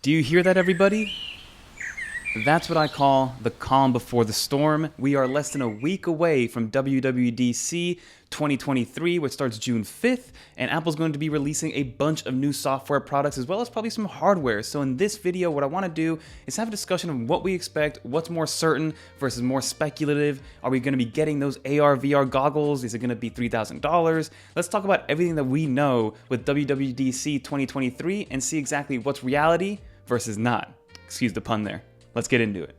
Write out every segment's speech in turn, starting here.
Do you hear that, everybody? That's what I call the calm before the storm. We are less than a week away from WWDC 2023, which starts June 5th, and Apple's going to be releasing a bunch of new software products as well as probably some hardware. So in this video, what I want to do is have a discussion of what we expect, what's more certain versus more speculative. Are we going to be getting those AR, VR goggles? Is it going to be $3,000? Let's talk about everything that we know with WWDC 2023 and see exactly what's reality versus not. Excuse the pun there. Let's get into it.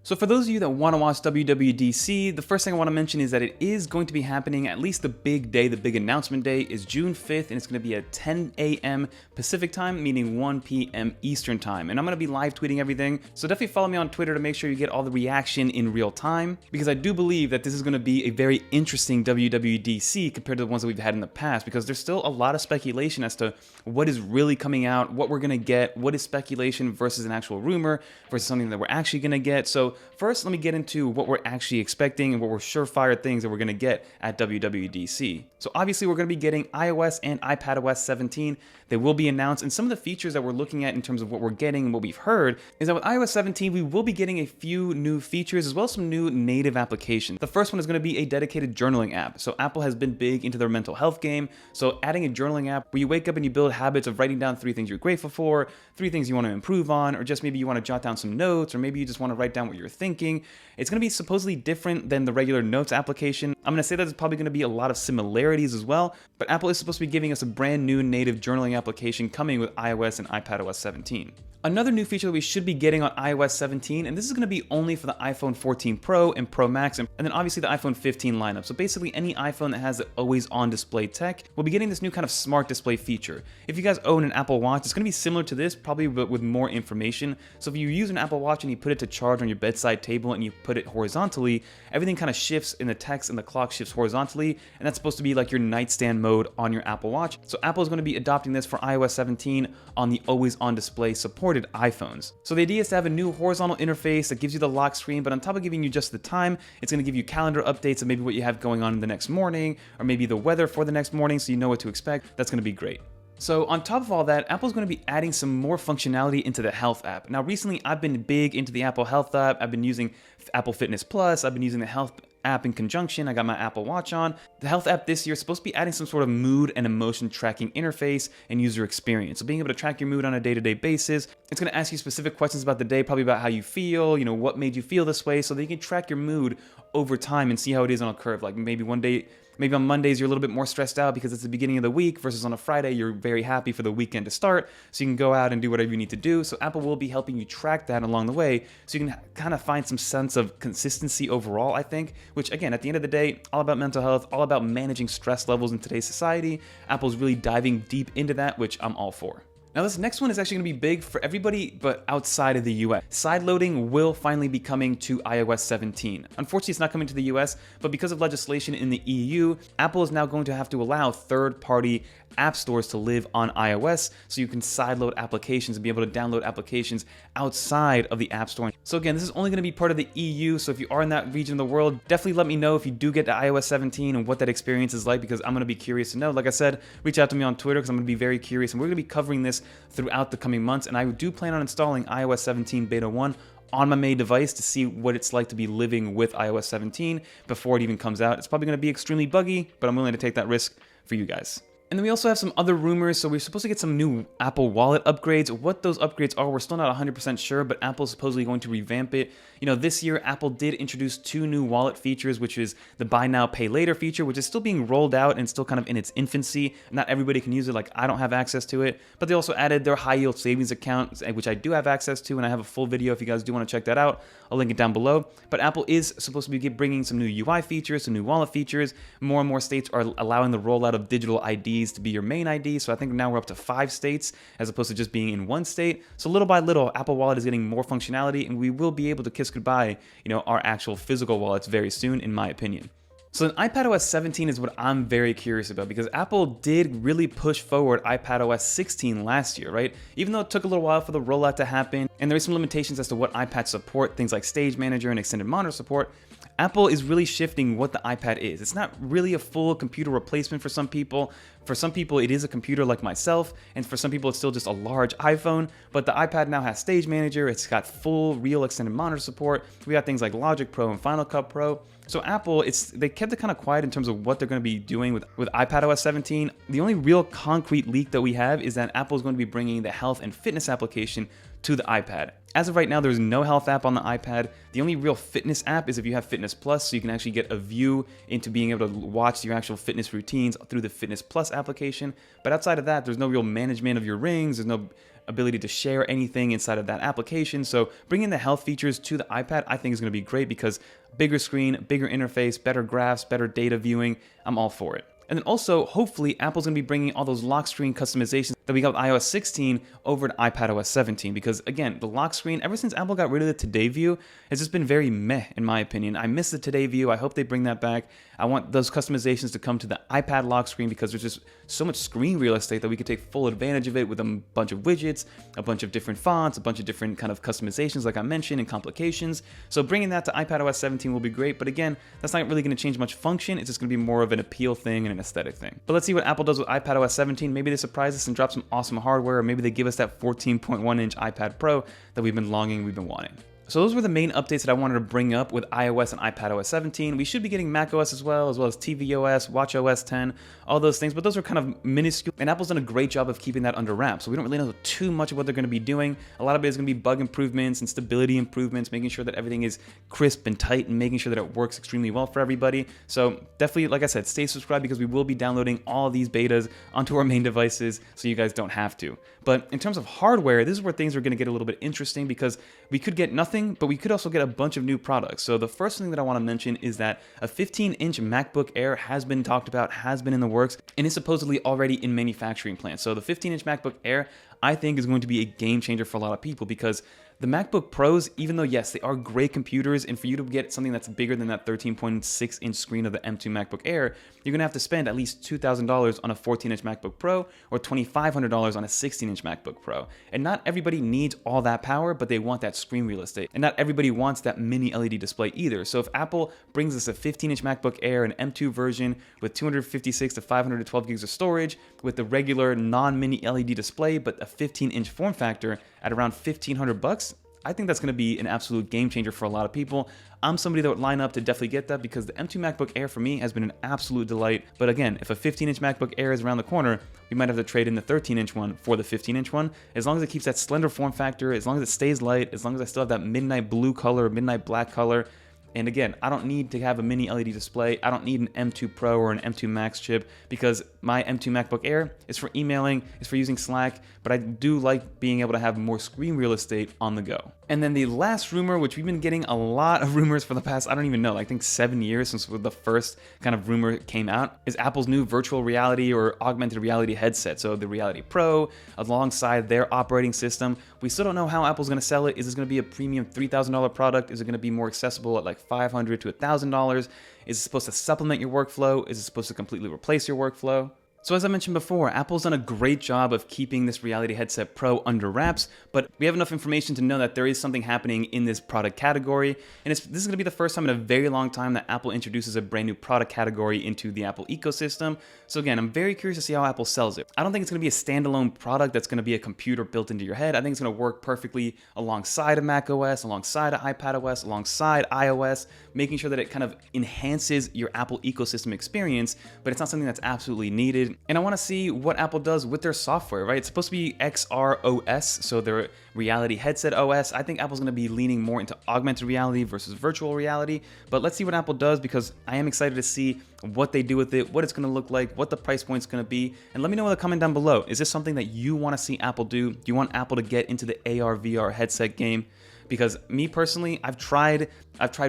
So for those of you that want to watch WWDC, the first thing I want to mention is that it is going to be happening, at least the big day, the big announcement day is June 5th, and it's going to be at 10 a.m. Pacific time, meaning 1 p.m. Eastern time. And I'm going to be live tweeting everything, so definitely follow me on Twitter to make sure you get all the reaction in real time, because I do believe that this is going to be a very interesting WWDC compared to the ones that we've had in the past, because there's still a lot of speculation as to what is really coming out, what we're going to get, what is speculation versus an actual rumor versus something that we're actually going to get. So first, let me get into what we're actually expecting and what we're surefire things that we're going to get at WWDC. So obviously, we're going to be getting iOS and iPadOS 17. They will be announced, and some of the features that we're looking at in terms of what we're getting and what we've heard is that with iOS 17, we will be getting a few new features as well as some new native applications. The first one is going to be a dedicated journaling app. So Apple has been big into their mental health game. So adding a journaling app where you wake up and you build habits of writing down 3 things you're grateful for, 3 things you want to improve on, or just maybe you want to jot down some notes, or maybe you just want to write down what you're thinking. It's going to be supposedly different than the regular notes application. I'm going to say that there's probably going to be a lot of similarities as well, but Apple is supposed to be giving us a brand new native journaling application coming with iOS and iPadOS 17. Another new feature that we should be getting on iOS 17, and this is going to be only for the iPhone 14 Pro and Pro Max, and then obviously the iPhone 15 lineup. So basically any iPhone that has the always-on display tech will be getting this new kind of smart display feature. If you guys own an Apple Watch, it's going to be similar to this, probably but with more information. So if you use an Apple Watch and you put it to charge on your bedside table and you put it horizontally, everything kind of shifts in the text and the clock shifts horizontally, and that's supposed to be like your nightstand mode on your Apple Watch. So Apple is going to be adopting this for iOS 17 on the always-on display supported iPhones. So the idea is to have a new horizontal interface that gives you the lock screen, but on top of giving you just the time, it's going to give you calendar updates of maybe what you have going on in the next morning, or maybe the weather for the next morning so you know what to expect. That's going to be great. So on top of all that, Apple's going to be adding some more functionality into the Health app. Now recently I've been big into the Apple Health app. I've been using Apple Fitness Plus. I've been using the Health app in conjunction. I got my Apple Watch on. The Health app this year is supposed to be adding some sort of mood and emotion tracking interface and user experience. So being able to track your mood on a day-to-day basis, it's going to ask you specific questions about the day, probably about how you feel, what made you feel this way, so that you can track your mood over time and see how it is on a curve. Like maybe one day, maybe on Mondays, you're a little bit more stressed out because it's the beginning of the week versus on a Friday, you're very happy for the weekend to start. So you can go out and do whatever you need to do. So Apple will be helping you track that along the way. So you can kind of find some sense of consistency overall, I think, which again, at the end of the day, all about mental health, all about managing stress levels in today's society. Apple's really diving deep into that, which I'm all for. Now this next one is actually going to be big for everybody but outside of the US. Sideloading will finally be coming to iOS 17. Unfortunately, it's not coming to the US, but because of legislation in the EU, Apple is now going to have to allow third-party app stores to live on iOS, so you can sideload applications and be able to download applications outside of the App Store. So again, this is only going to be part of the EU, so if you are in that region of the world, definitely let me know if you do get to iOS 17 and what that experience is like, because I'm going to be curious to know. Like I said, reach out to me on Twitter because I'm going to be very curious, and we're going to be covering this throughout the coming months, and I do plan on installing iOS 17 Beta 1 on my main device to see what it's like to be living with iOS 17 before it even comes out. It's probably going to be extremely buggy, but I'm willing to take that risk for you guys. And then we also have some other rumors. So we're supposed to get some new Apple Wallet upgrades. What those upgrades are, we're still not 100% sure, but Apple's supposedly going to revamp it. This year, Apple did introduce 2 new wallet features, which is the Buy Now, Pay Later feature, which is still being rolled out and still kind of in its infancy. Not everybody can use it, like I don't have access to it. But they also added their high yield savings account, which I do have access to, and I have a full video if you guys do want to check that out. I'll link it down below. But Apple is supposed to be bringing some new UI features, some new wallet features. More and more states are allowing the rollout of digital IDs to be your main ID. So I think now we're up to 5 states as opposed to just being in 1 state. So little by little, Apple Wallet is getting more functionality, and we will be able to kiss goodbye, our actual physical wallets very soon, in my opinion. So iPadOS 17 is what I'm very curious about, because Apple did really push forward iPadOS 16 last year, right? Even though it took a little while for the rollout to happen, and there are some limitations as to what iPads support, things like Stage Manager and Extended Monitor support, Apple is really shifting what the iPad is. It's not really a full computer replacement for some people. For some people, it is a computer like myself, and for some people, it's still just a large iPhone. But the iPad now has Stage Manager, it's got full real extended monitor support. We got things like Logic Pro and Final Cut Pro. So Apple, they kept it kind of quiet in terms of what they're going to be doing with iPadOS 17. The only real concrete leak that we have is that Apple is going to be bringing the health and fitness application to the iPad. As of right now, there's no health app on the iPad. The only real fitness app is if you have Fitness Plus, so you can actually get a view into being able to watch your actual fitness routines through the Fitness Plus application. But outside of that, there's no real management of your rings. There's no ability to share anything inside of that application. So bringing the health features to the iPad, I think is going to be great because bigger screen, bigger interface, better graphs, better data viewing. I'm all for it. And then also, hopefully, Apple's going to be bringing all those lock screen customizations that we got with iOS 16 over to iPadOS 17. Because again, the lock screen, ever since Apple got rid of the Today View, has just been very meh, in my opinion. I miss the Today View. I hope they bring that back. I want those customizations to come to the iPad lock screen because there's just so much screen real estate that we could take full advantage of it with a bunch of widgets, a bunch of different fonts, a bunch of different kind of customizations like I mentioned and complications. So bringing that to iPadOS 17 will be great. But again, that's not really going to change much function. It's just going to be more of an appeal thing and an aesthetic thing. But let's see what Apple does with iPadOS 17. Maybe they surprise us and drop some awesome hardware, or maybe they give us that 14.1-inch iPad Pro that we've been wanting. So those were the main updates that I wanted to bring up with iOS and iPadOS 17. We should be getting macOS as well as tvOS, watchOS 10, all those things, but those are kind of minuscule, and Apple's done a great job of keeping that under wraps, so we don't really know too much of what they're going to be doing. A lot of it is going to be bug improvements and stability improvements, making sure that everything is crisp and tight and making sure that it works extremely well for everybody. So definitely, like I said, stay subscribed because we will be downloading all these betas onto our main devices so you guys don't have to. But in terms of hardware, this is where things are going to get a little bit interesting because we could get nothing, but we could also get a bunch of new products. So the first thing that I want to mention is that a 15-inch MacBook Air has been talked about, has been in the works, and is supposedly already in manufacturing plants. So the 15-inch MacBook Air, I think, is going to be a game changer for a lot of people because the MacBook Pros, even though, yes, they are great computers, and for you to get something that's bigger than that 13.6-inch screen of the M2 MacBook Air, you're going to have to spend at least $2,000 on a 14-inch MacBook Pro or $2,500 on a 16-inch MacBook Pro. And not everybody needs all that power, but they want that screen real estate. And not everybody wants that mini LED display either. So if Apple brings us a 15-inch MacBook Air, an M2 version with 256 to 512 gigs of storage, with the regular non-mini LED display, but a 15-inch form factor at around $1,500, I think that's going to be an absolute game changer for a lot of people. I'm somebody that would line up to definitely get that because the M2 MacBook Air for me has been an absolute delight. But again, if a 15-inch MacBook Air is around the corner, we might have to trade in the 13-inch one for the 15-inch one. As long as it keeps that slender form factor, as long as it stays light, as long as I still have that midnight blue color, midnight black color. And again, I don't need to have a mini LED display. I don't need an M2 Pro or an M2 Max chip because my M2 MacBook Air is for emailing, it's for using Slack, but I do like being able to have more screen real estate on the go. And then the last rumor, which we've been getting a lot of rumors for the past, I don't even know, I think 7 years since the first kind of rumor came out, is Apple's new virtual reality or augmented reality headset. So the Reality Pro alongside their operating system. We still don't know how Apple's going to sell it. Is this going to be a premium $3,000 product? Is it going to be more accessible at like $500 to $1,000? Is it supposed to supplement your workflow? Is it supposed to completely replace your workflow? So as I mentioned before, Apple's done a great job of keeping this Reality Headset Pro under wraps, but we have enough information to know that there is something happening in this product category, and this is going to be the first time in a very long time that Apple introduces a brand new product category into the Apple ecosystem. So again, I'm very curious to see how Apple sells it. I don't think it's going to be a standalone product that's going to be a computer built into your head. I think it's going to work perfectly alongside of macOS, alongside of iPadOS, alongside iOS, making sure that it kind of enhances your Apple ecosystem experience, but it's not something that's absolutely needed. And I want to see what Apple does with their software, right? It's supposed to be XROS, so their Reality Headset OS. I think Apple's going to be leaning more into augmented reality versus virtual reality, but let's see what Apple does because I am excited to see what they do with it, what it's going to look like, what the price point's going to be, and let me know in the comment down below. Is this something that you want to see Apple do? Do you want Apple to get into the AR, VR headset game? Because me personally, I've tried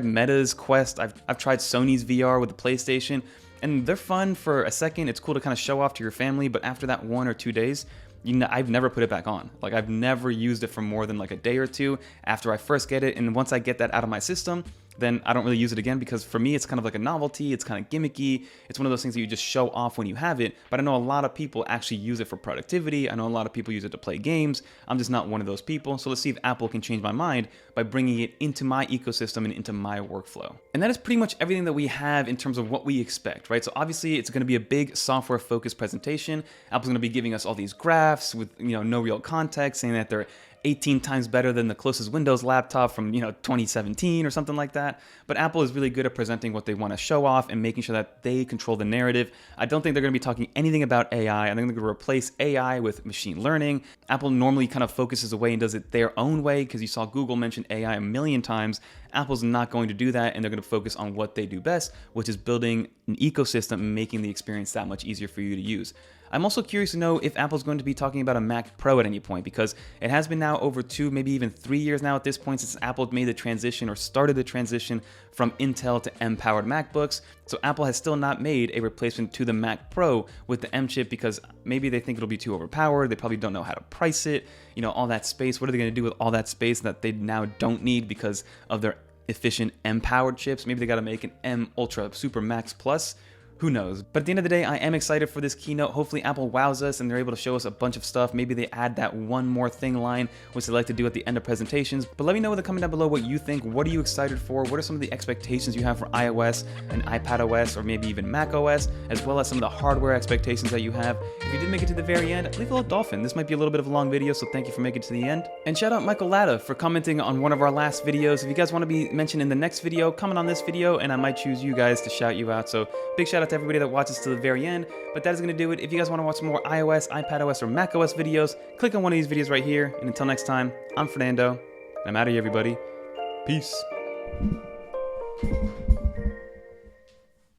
Meta's Quest, I've tried Sony's VR with the PlayStation, and they're fun for a second. It's cool to kind of show off to your family, but after that 1 or 2 days, I've never put it back on. Like, I've never used it for more than like a day or two after I first get it, and once I get that out of my system, then I don't really use it again, because for me, it's kind of like a novelty. It's kind of gimmicky. It's one of those things that you just show off when you have it. But I know a lot of people actually use it for productivity. I know a lot of people use it to play games. I'm just not one of those people. So let's see if Apple can change my mind by bringing it into my ecosystem and into my workflow. And that is pretty much everything that we have in terms of what we expect, right? So obviously it's going to be a big software focused presentation. Apple's going to be giving us all these graphs with, no real context, saying that they're 18 times better than the closest Windows laptop from 2017 or something like that. But Apple is really good at presenting what they want to show off and making sure that they control the narrative. I don't think they're going to be talking anything about AI. I think they're going to replace AI with machine learning. Apple normally kind of focuses away and does it their own way, because you saw Google mention AI a million times. Apple's not going to do that, and they're going to focus on what they do best, which is building an ecosystem and making the experience that much easier for you to use. I'm also curious to know if Apple's going to be talking about a Mac Pro at any point, because it has been now over 2, maybe even 3 years now at this point since Apple made the transition or started the transition from Intel to M-powered MacBooks. So Apple has still not made a replacement to the Mac Pro with the M chip, because maybe they think it'll be too overpowered. They probably don't know how to price it, all that space. What are they going to do with all that space that they now don't need because of their efficient M-powered chips? Maybe they got to make an M Ultra Super Max Plus. Who knows? But at the end of the day, I am excited for this keynote. Hopefully Apple wows us and they're able to show us a bunch of stuff. Maybe they add that one more thing line, which they like to do at the end of presentations. But let me know in the comment down below what you think. What are you excited for? What are some of the expectations you have for iOS and iPadOS, or maybe even macOS, as well as some of the hardware expectations that you have? If you did make it to the very end, leave a little dolphin. This might be a little bit of a long video, so thank you for making it to the end. And shout out Michael Latta for commenting on one of our last videos. If you guys want to be mentioned in the next video, comment on this video and I might choose you guys to shout you out. So big shout out to everybody that watches to the very end. But that is going to do it. If you guys want to watch some more iOS, iPadOS, or macOS videos, click on one of these videos right here. And until next time, I'm Fernando, and I'm out of here, everybody. Peace.